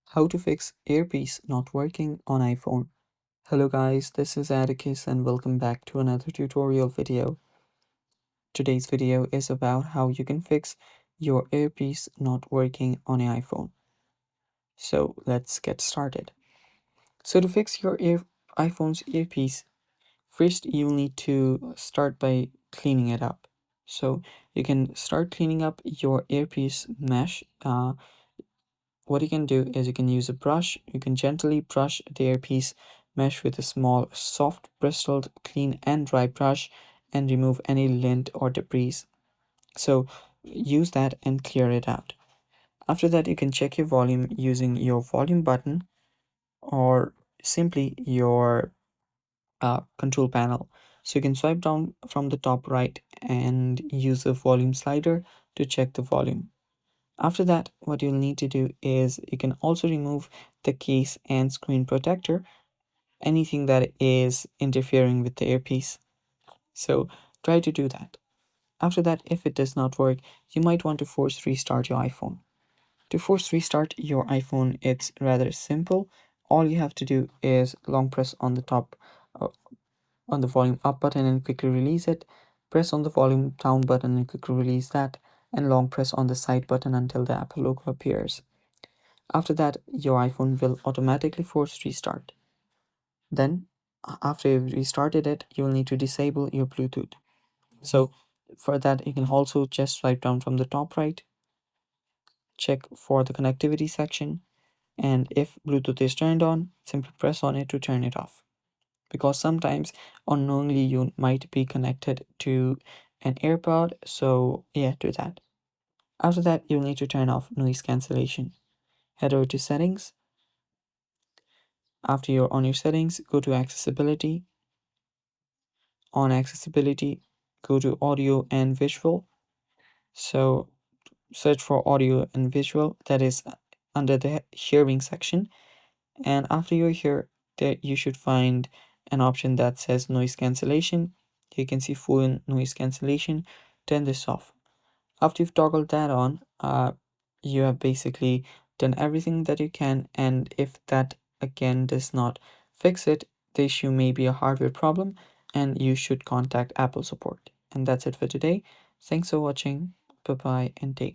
How to fix earpiece not working on iPhone. Hello guys, this is Atticus and welcome back to another tutorial video. Today's video is about how you can fix your earpiece not working on your iPhone. So let's get started. So to fix your iPhone's earpiece, first you'll need to start by cleaning it up. So you can start cleaning up your earpiece mesh. What you can do is you can use a brush. You can gently brush the earpiece mesh with a small, soft, bristled, clean and dry brush and remove any lint or debris. So use that and clear it out. After that, you can check your volume using your volume button or simply your control panel. So you can swipe down from the top right and use the volume slider to check the volume. After that, what you'll need to do is you can also remove the case and screen protector, anything that is interfering with the earpiece. So try to do that. After that, if it does not work, you might want to force restart your iPhone. To force restart your iPhone, it's rather simple. All you have to do is long press on the top on the volume up button and quickly release it. Press on the volume down button and quickly release that, and long press on the side button until the Apple logo appears. After that, your iPhone will automatically force restart. Then, after you've restarted it, you'll need to disable your Bluetooth. So, for that, you can also just swipe down from the top right, check for the connectivity section, and if Bluetooth is turned on, simply press on it to turn it off. Because sometimes unknowingly you might be connected to an AirPod, so yeah, do that. After that, you'll need to turn off noise cancellation. Head over to settings. After you're on your settings, go to accessibility. On accessibility, go to audio and visual. So search for audio and visual, that is under the hearing section. And after you're here, there you should find an option that says noise cancellation. You can see full noise cancellation. Turn this off. After you've toggled that on, you have basically done everything that you can, and if that again does not fix it, the issue may be a hardware problem and you should contact Apple support. And that's it for today. Thanks for watching. Bye bye and take care.